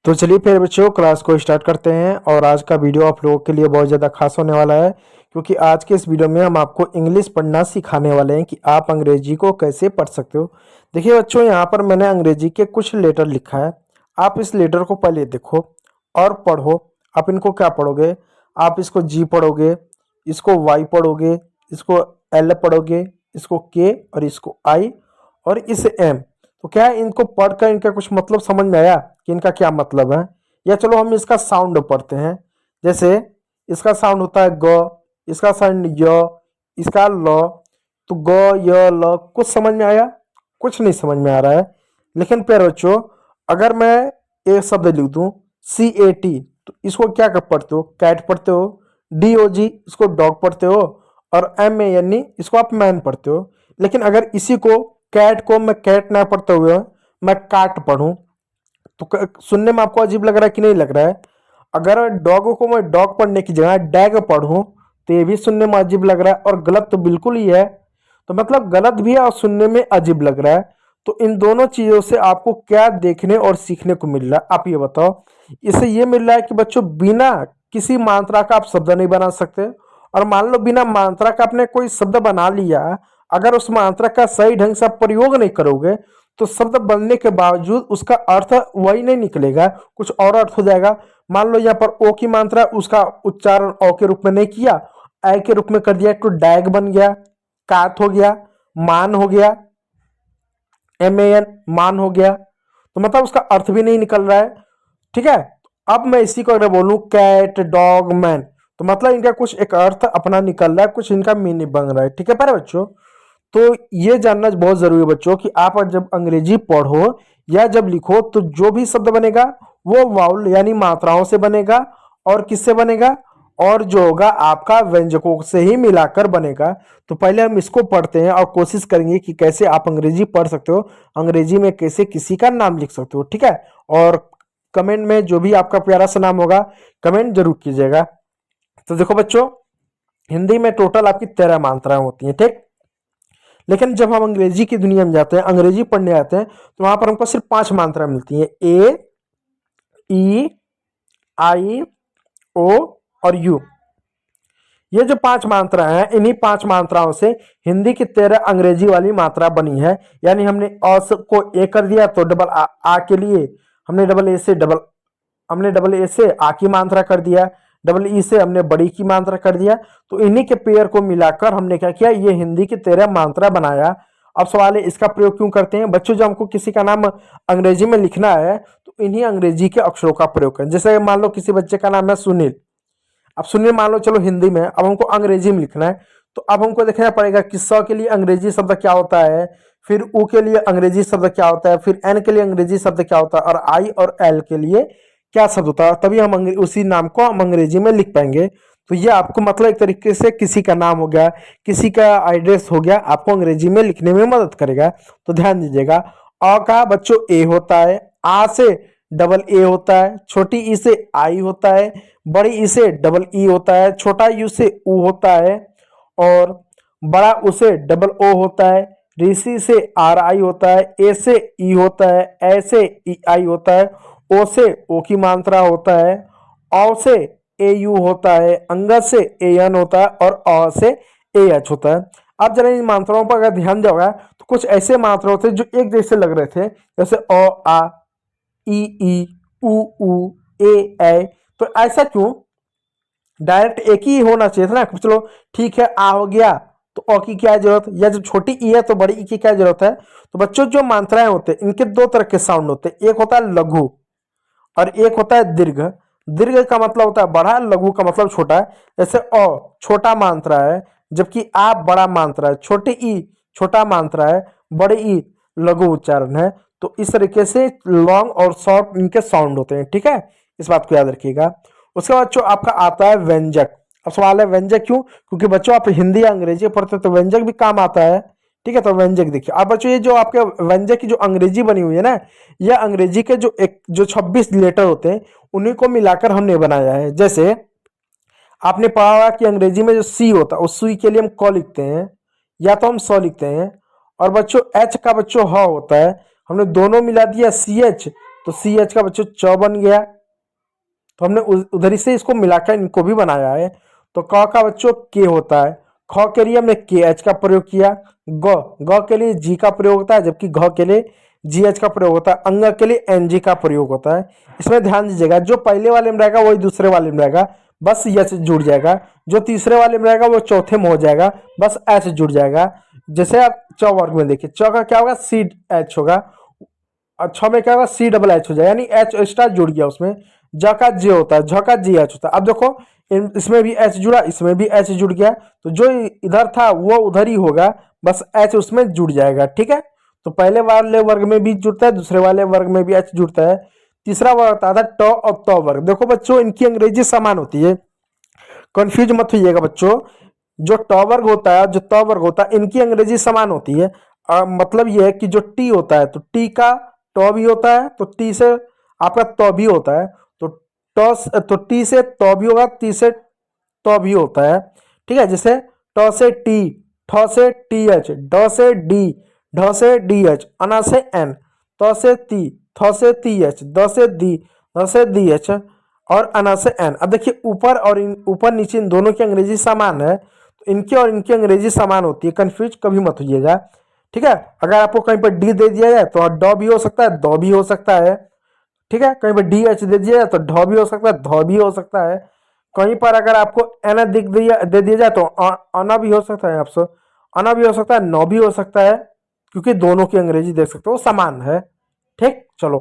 तो चलिए फिर बच्चों क्लास को स्टार्ट करते हैं। और आज का वीडियो आप लोगों के लिए बहुत ज़्यादा खास होने वाला है, क्योंकि आज के इस वीडियो में हम आपको इंग्लिश पढ़ना सिखाने वाले हैं कि आप अंग्रेजी को कैसे पढ़ सकते हो। देखिए बच्चों, यहाँ पर मैंने अंग्रेजी के कुछ लेटर लिखा है। आप इस लेटर को पहले देखो और पढ़ो। आप इनको क्या पढ़ोगे? आप इसको जी पढ़ोगे, इसको वाई पढ़ोगे, इसको एल पढ़ोगे, इसको के और इसको आई और इसे एम। तो क्या है, इनको पढ़कर इनका कुछ मतलब समझ में आया कि इनका क्या मतलब है? या चलो हम इसका साउंड पढ़ते हैं। जैसे इसका साउंड होता है ग, इसका साउंड य, इसका ल। तो ग य ल कुछ समझ में आया? कुछ नहीं समझ में आ रहा है। लेकिन प्यारे बच्चों, अगर मैं एक शब्द लिख दूं CAT, तो इसको क्या कर पढ़ते हो? कैट पढ़ते हो। DOG इसको डॉग पढ़ते हो। और MANE इसको आप मैन पढ़ते हो। लेकिन अगर इसी को कैट को मैं कैट ना पढ़ते हुए मैं काट पढ़ूं, तो सुनने में आपको अजीब लग रहा है कि नहीं लग रहा है? अगर डॉग को मैं डॉग पढ़ने की जगह डैग पढ़ूं, तो ये भी सुनने में अजीब लग रहा है और गलत तो बिल्कुल ही है। तो मतलब गलत भी है और सुनने में अजीब लग रहा है। तो इन दोनों चीज़ों से आपको क्या देखने और सीखने को मिल रहा है, आप ये बताओ। इससे ये मिल रहा है कि बच्चों, बिना किसी मात्रा का आप शब्द नहीं बना सकते। और मान लो बिना मात्रा का आपने कोई शब्द बना लिया, अगर उस मात्रा का सही ढंग से आप प्रयोग नहीं करोगे, तो शब्द बनने के बावजूद उसका अर्थ वही नहीं निकलेगा, कुछ और अर्थ हो जाएगा। मान लो यहाँ पर ओ की मात्रा, उसका उच्चारण ओ के रूप में नहीं किया, ए के रूप में कर दिया, तो डैग बन गया, कात हो गया, मान हो गया, MAN मान हो गया। तो मतलब उसका अर्थ भी नहीं निकल रहा है। ठीक है, अब मैं इसी को अगर बोलूं कैट डॉग मैन, तो मतलब इनका कुछ एक अर्थ अपना निकल रहा है, कुछ इनका मीनिंग बन रहा है। ठीक है प्यारे बच्चों, तो ये जानना बहुत जरूरी है बच्चों कि आप जब अंग्रेजी पढ़ो या जब लिखो, तो जो भी शब्द बनेगा वो वाउल यानी मात्राओं से बनेगा। और किससे बनेगा? और जो होगा आपका व्यंजकों से ही मिलाकर बनेगा। तो पहले हम इसको पढ़ते हैं और कोशिश करेंगे कि कैसे आप अंग्रेजी पढ़ सकते हो, अंग्रेजी में कैसे किसी का नाम लिख सकते हो। ठीक है, और कमेंट में जो भी आपका प्यारा सा नाम होगा कमेंट जरूर कीजिएगा। तो देखो बच्चों, हिंदी में टोटल आपकी 13 मात्राएं होती हैं। ठीक, लेकिन जब हम अंग्रेजी की दुनिया में जाते हैं, अंग्रेजी पढ़ने आते हैं, तो वहां पर हमको सिर्फ 5 मात्रा मिलती है। A, E, I, O और U। ये जो 5 मात्रा हैं, इन्हीं 5 मात्राओं से हिंदी की 13 अंग्रेजी वाली मात्रा बनी है। यानी हमने अ को ए कर दिया, तो डबल आ के लिए हमने डबल ए से आ की मात्रा कर दिया, डबल ई से हमने बड़ी की मात्रा कर दिया। तो इन्हीं के पेयर को मिलाकर हमने क्या किया, ये हिंदी की 13 मात्रा बनाया। अब सवाल है, इसका प्रयोग क्यों करते हैं बच्चों? जब हमको किसी का नाम अंग्रेजी में लिखना है, तो इन्हीं अंग्रेजी के अक्षरों का प्रयोग करें। जैसे मान लो किसी बच्चे का नाम है सुनील। अब सुनील मान लो चलो हिंदी में, अब हमको अंग्रेजी में लिखना है, तो अब हमको देखना पड़ेगा कि स के लिए अंग्रेजी शब्द क्या होता है, फिर उ के लिए अंग्रेजी शब्द क्या होता है, फिर एन के लिए अंग्रेजी शब्द क्या होता है, और आई और एल के लिए क्या शब्द होता है। तभी हम उसी नाम को हम अंग्रेजी में लिख पाएंगे। तो ये आपको मतलब एक तरीके से किसी का नाम हो गया, किसी का एड्रेस हो गया, आपको अंग्रेजी में लिखने में मदद करेगा। तो ध्यान दीजिएगा, अ का बच्चों ए होता है, आ से डबल ए होता है, छोटी ई से आई होता है, बड़ी ई से डबल ई होता है, छोटा यू से उ होता है, और बड़ा उ से डबल ओ होता है, ऋषि से आर आई होता है, ए से ई होता है, ए से ई आई होता है, ओ से ओ की मात्रा होता है, औ से ए यू होता है, अंगद से ए एन होता है, और अ से ए एच होता है। अब जरा इन मात्राओं पर अगर ध्यान जाओगा, तो कुछ ऐसे मात्रा होते हैं जो एक जैसे लग रहे थे, जैसे अ आ, ई उ ए। तो ऐसा क्यों? डायरेक्ट एक ही होना चाहिए था ना। चलो ठीक है, आ हो गया, तो अ की क्या जरूरत, या जब छोटी ई है तो बड़ी ई की क्या जरूरत है? तो बच्चों, जो मात्राएं होते हैं इनके 2 तरह के साउंड होते हैं, एक होता है लघु और एक होता है दीर्घ। दीर्घ का मतलब होता है बड़ा, लघु का मतलब छोटा है। जैसे अ छोटा मात्रा है, जबकि आ बड़ा मात्रा है, छोटी ई छोटा मात्रा है, बड़ी ई लघु उच्चारण है। तो इस तरीके से लॉन्ग और शॉर्ट इनके साउंड होते हैं। ठीक है, इस बात को याद रखिएगा। उसके बाद जो आपका आता है व्यंजक। अब सवाल है व्यंजक क्यों? क्योंकि बच्चों आप हिंदी या अंग्रेजी पढ़ते हो तो व्यंजक भी काम आता है। ठीक है, तो व्यंजक देखिए। अब बच्चों, ये जो आपके व्यंजक की जो अंग्रेजी बनी हुई है ना, यह अंग्रेजी के जो 26 लेटर होते हैं, उन्हीं को मिलाकर हमने बनाया है। जैसे आपने पढ़ा होगा कि अंग्रेजी में जो सी होता है, उस सुई के लिए हम क लिखते हैं, या तो हम स लिखते हैं। और बच्चों एच का बच्चों ह होता है, हमने दोनों मिला दिया CH, तो सी एच का बच्चों च बन गया। तो हमने उधर ही से इसको मिलाकर इनको भी बनाया है। तो क का बच्चों के होता है, ख के लिए हमने के एच का प्रयोग किया, ग के लिए जी का प्रयोग होता है, जबकि घ के लिए जी एच का प्रयोग होता है, अंग के लिए एन जी का प्रयोग होता है। इसमें ध्यान दीजिएगा, जो पहले वाले में रहेगा वही दूसरे वाले में रहेगा, बस एच जुड़ जाएगा। जो तीसरे वाले में रहेगा वो चौथे में हो जाएगा, बस एच जुड़ जाएगा। जैसे आप च वर्ग में देखिए, च का क्या होगा, सी एच होगा, और छ में क्या होगा, सी डबल एच हो जाएगा, यानी एच एक्स्ट्रा जुड़ गया उसमें। ज का जे होता है, झ का जी एच होता है। अब देखो इसमें भी एच जुड़ा, इसमें भी एच जुड़ गया, तो जो इधर था वो उधर ही होगा, बस एच उसमें जुड़ जाएगा। ठीक है, तो पहले वाले वर्ग में भी जुड़ता है, दूसरे वाले वर्ग में भी एच जुड़ता है। तीसरा वर्ग आता था ट और त वर्ग। देखो बच्चों, इनकी अंग्रेजी समान होती है, कंफ्यूज मत होइएगा बच्चों। जो ट वर्ग होता है, जो त वर्ग होता है, इनकी अंग्रेजी समान होती है। मतलब यह है कि जो टी होता है तो टी का ट भी होता है, तो टी से आपका त भी होता है, तो तो टी से त भी होगा, टी से त भी होता है। ठीक है, जैसे ट से टी, ठ से टी एच, ड से डी, ढ से डी एच, अना से एन, त से ती, थ से ती एच, द से दी, ध से दी एच, और अना से एन। अब देखिए ऊपर और ऊपर नीचे इन दोनों की अंग्रेजी समान है, तो इनकी और इनकी अंग्रेजी समान होती है, कंफ्यूज कभी मत होइएगा। ठीक है, अगर आपको कहीं पर डी दे दिया जाए तो ड भी हो सकता है, द भी हो सकता है। ठीक है, कहीं पर डी एच दे दिया जाए तो ढ भी हो सकता है, ध भी हो सकता है। कहीं पर अगर आपको एन दे दिया जाए तो अना भी हो सकता है, आपसे अना भी हो सकता है, न भी हो सकता है, क्योंकि दोनों की अंग्रेजी देख सकते हो समान है। ठीक, चलो,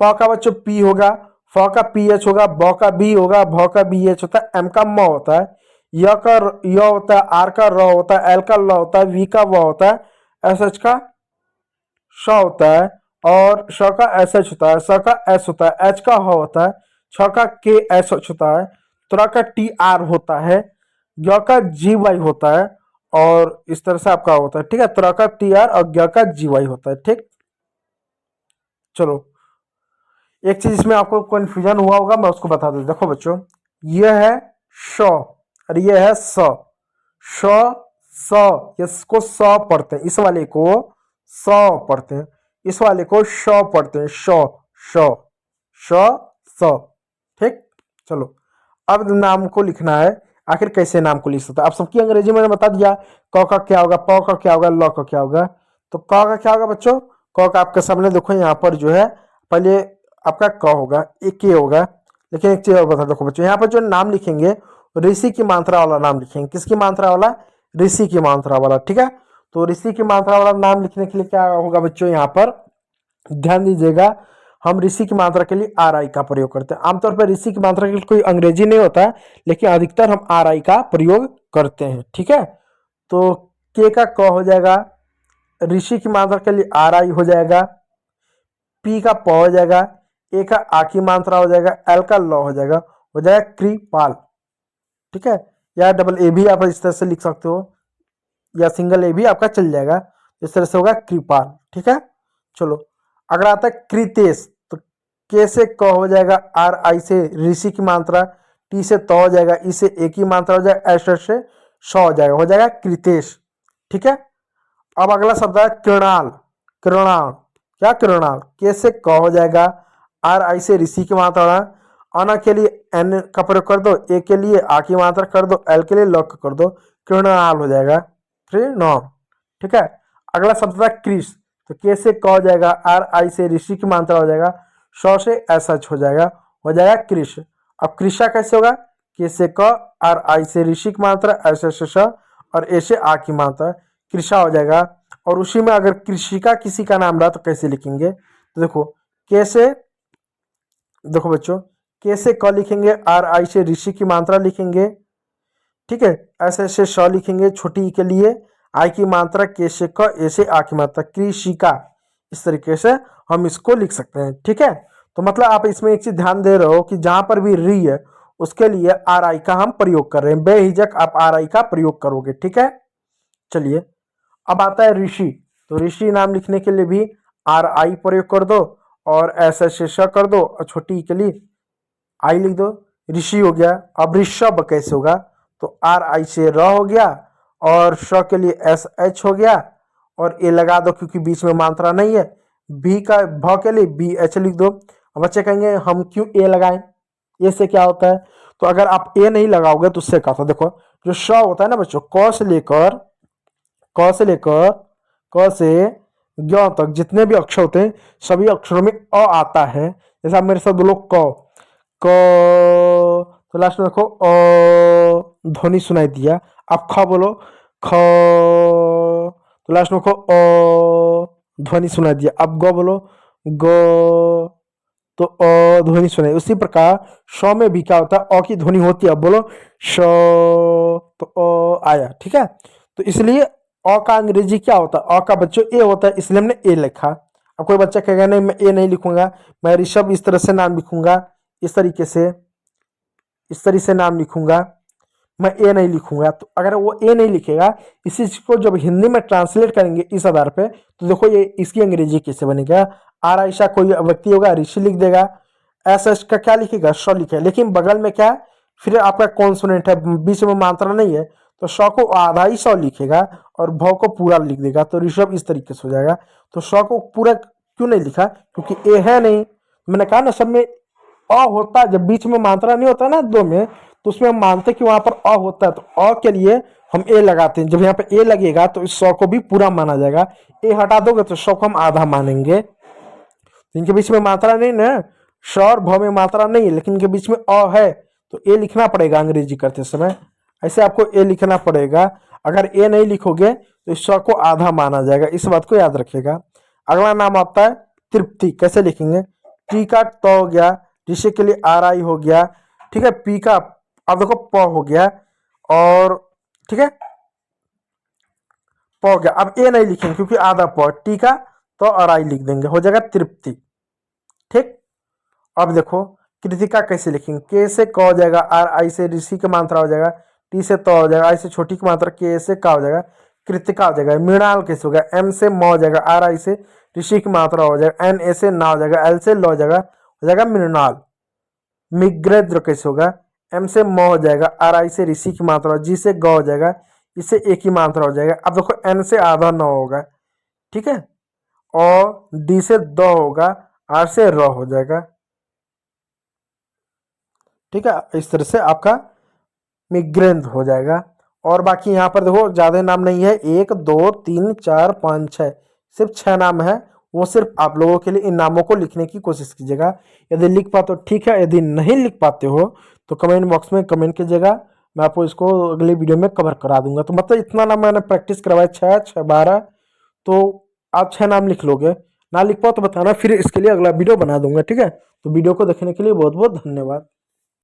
प का बच्चों पी होगा, फ का पी एच होगा, ब का बी होगा, भ का बी एच होता है, एम का म होता है, य का य होता है, आर का र होता है, एल का ल होता है, वी का व होता है, एस एच का श होता है, और श का एस एच होता है, स का एस होता है, एच का ह होता है, छ का के एस एच होता है, त्र का टी आर होता है, य का जी वाई होता है, और इस तरह से आपका होता है। ठीक है, त्र का टी आर और ग का जी वाई होता है। ठीक, चलो, एक चीज इसमें आपको कंफ्यूजन हुआ होगा, मैं उसको बता दूं। देखो बच्चों, यह है श और यह है स। श स, इसको स पढ़ते हैं, इस वाले को स पढ़ते हैं, इस वाले को श पढ़ते हैं, श श श स। ठीक, चलो, अब नाम को लिखना है। आखिर कैसे नाम को लिख सकते हैं, आप सबकी अंग्रेजी मैंने बता दिया। क का क्या होगा, प का क्या होगा, ल का क्या होगा। तो क का क्या होगा बच्चों, क का आपके सामने देखो यहाँ पर जो है, पहले आपका क होगा, एक के होगा। लेकिन एक चीज और बता, देखो बच्चों, यहाँ पर जो नाम लिखेंगे ऋषि की मात्रा वाला नाम लिखेंगे। किसकी मात्रा वाला, ऋषि की मात्रा वाला। ठीक है, तो ऋषि की मात्रा वाला नाम लिखने के लिए क्या होगा बच्चों, यहाँ पर ध्यान दीजिएगा, हम ऋषि की मात्रा के लिए आर आई का प्रयोग करते हैं। आमतौर पर ऋषि की मात्रा के लिए कोई अंग्रेजी नहीं होता है, लेकिन अधिकतर हम आर आई का प्रयोग करते हैं। ठीक है, तो के का क हो जाएगा, ऋषि की मात्रा के लिए आर आई हो जाएगा, पी का प हो जाएगा, ए का आ की मात्रा हो जाएगा, एल का ल हो जाएगा कृपाल। ठीक है, या डबल ए भी आप इस तरह से लिख सकते हो, या सिंगल ए भी आपका चल जाएगा, इस तरह से होगा कृपाल। ठीक है, चलो, अगर आता है कृतेश, तो के से क हो जाएगा, आर आई से ऋषि की मात्रा, टी से त हो जाएगा, ई से ए की मात्रा हो जाएगा, एस से श हो जाएगा कृतेश। ठीक है, अब अगला शब्द है कृणाल। कृणाल, क्या कृणाल, के से क हो जाएगा, आर आई से ऋषि की मात्रा, अना के लिए एन का प्रयोग कर दो, ए के लिए आ की मात्रा कर दो, एल के लिए ल कर दो, कृणाल हो जाएगा, कृणाल। ठीक है, अगला शब्द था कृष, तो के से क हो जाएगा, आर आई से ऋषि की मात्रा हो जाएगा, श से एस एच हो जाएगा कृष। अब कृषा कैसे होगा, के से क, आर आई से ऋषि की मात्रा, एस से श, और ए से आ की मात्रा, कृषा हो जाएगा। और उसी में अगर कृषिका किसी का नाम रहा तो कैसे लिखेंगे, तो देखो, के से, देखो बच्चों, के से क लिखेंगे, आर आई से ऋषि की मात्रा लिखेंगे। ठीक है, ऐसे से श लिखेंगे छोटी ई के लिए, आई की मात्रा, के से क, ए से आ की मात्रा, कृषिका। इस तरीके से हम इसको लिख सकते हैं। ठीक है, तो मतलब आप इसमें एक चीज ध्यान दे रहे हो कि जहां पर भी री है उसके लिए आर आई का हम प्रयोग कर रहे हैं, बेहिजक आप आर आई का प्रयोग करोगे। ठीक है, चलिए, अब आता है ऋषि, तो ऋषि नाम लिखने के लिए भी आर आई प्रयोग कर दो, और ऐसा से श कर दो, और छोटी ई के लिए आई लिख दो, ऋषि हो गया। अब ऋषभ कैसे होगा, तो आर आई से र हो गया, और श के लिए एस एच हो गया, और ए लगा दो क्योंकि बीच में मात्रा नहीं है, बी का भ के लिए बी एच लिख दो। अब बच्चे कहेंगे हम क्यों ए लगाएं, ए से क्या होता है? तो अगर आप ए नहीं लगाओगे तो उससे क्या होता है? देखो जो श होता है ना बच्चों, क से लेकर क से ज्ञ तक जितने भी अक्षर होते हैं सभी अक्षरों में अ आता है। जैसे आप मेरे साथ बोलो क, तो लास्ट में देखो ध्वनि सुनाई दिया। आप ख बोलो ख, तो लास्ट में देखो ध्वनि सुनाई दिया। अब ग बोलो ग, तो ध्वनि सुनाई। उसी प्रकार श में भी क्या होता है? अ की ध्वनि होती है। अब बोलो श, तो आया। ठीक है, तो इसलिए अ का अंग्रेजी क्या होता है? अ का बच्चों ए होता है, इसलिए हमने ए लिखा। अब कोई बच्चा कहेगा नहीं मैं ए नहीं लिखूंगा, मैं ऋषभ इस तरह से नाम लिखूंगा, इस तरीके से, इस तरीके से नाम लिखूंगा, मैं ए नहीं लिखूंगा। तो अगर वो ए नहीं लिखेगा, इसी चीज को जब हिंदी में ट्रांसलेट करेंगे इस आधार पे, तो देखो ये इसकी अंग्रेजी कैसे बनेगा। आर ऐसा कोई व्यक्ति होगा ऋषि लिख देगा, एस एस का क्या लिखेगा? श लिखेगा, लेकिन बगल में क्या, फिर आपका कॉन्सोनेंट है, बीच में मात्रा नहीं है, तो श को आधा ही श लिखेगा और भ को पूरा लिख देगा, तो ऋषभ इस तरीके से हो जाएगा। तो श को पूरा क्यों नहीं लिखा? क्योंकि ए है नहीं। मैंने कहा ना सब में अ होता है, जब बीच में मात्रा नहीं होता ना दो में, तो उसमें हम मानते कि वहां पर अ होता है, तो अ के लिए हम ए लगाते हैं। जब यहाँ पे ए लगेगा तो इस 100 को भी पूरा माना जाएगा। ए हटा दोगे तो 100 को हम आधा मानेंगे। इनके बीच में मात्रा नहीं ना, श और भ में मात्रा नहीं है, लेकिन इनके बीच में अ है, तो ए लिखना पड़ेगा अंग्रेजी करते समय। ऐसे आपको ए लिखना पड़ेगा। अगर ए नहीं लिखोगे तो इस 100 को आधा माना जाएगा, इस बात को याद रखिएगा। अगला नाम आता है तृप्ति। कैसे लिखेंगे? टी का त हो गया, ऋषि के लिए आर आई हो गया। ठीक है, पी का अब देखो प हो गया, और ठीक है प हो गया। अब ए नहीं लिखेंगे क्योंकि आधा प, टी का तो और आई लिख देंगे, हो जाएगा तृप्ति। ठीक, अब देखो कृतिका कैसे लिखेंगे? के से क हो जाएगा, आर आई से ऋषि की मात्रा हो जाएगा, टी से त हो जाएगा, आई से छोटी की मात्रा, के से का हो जाएगा, कृतिका हो जाएगा। मृणाल कैसे होगा? एम से म हो जाएगा, आर आई से ऋषि की मात्रा हो जाएगा, एन ए से ना हो जाएगा, एल से ल हो जाएगा मृणाल। मिग्रेद्र कैसे होगा? एम से म हो जाएगा, आर आई से ऋषि की मात्रा, जी से ग हो जाएगा, इससे एक ही मात्रा हो जाएगा। अब देखो एन से आधा न होगा, ठीक है, और डी से द होगा, आर से र हो जाएगा। ठीक है, इस तरह से आपका मिग्रेंद हो जाएगा। और बाकी यहाँ पर देखो ज्यादा नाम नहीं है, 1 2 3 4 5 6, सिर्फ 6 नाम है। वो सिर्फ आप लोगों के लिए इन नामों को लिखने की कोशिश कीजिएगा। यदि लिख पाते हो ठीक है, यदि नहीं लिख पाते हो तो कमेंट बॉक्स में कमेंट कीजिएगा, मैं आपको इसको अगले वीडियो में कवर करा दूंगा। तो मतलब इतना नाम मैंने प्रैक्टिस करवाया, 6 6 12, तो आप 6 नाम लिख लोगे। ना लिख पाओ तो बताना, फिर इसके लिए अगला वीडियो बना दूंगा। ठीक है, तो वीडियो को देखने के लिए बहुत बहुत धन्यवाद।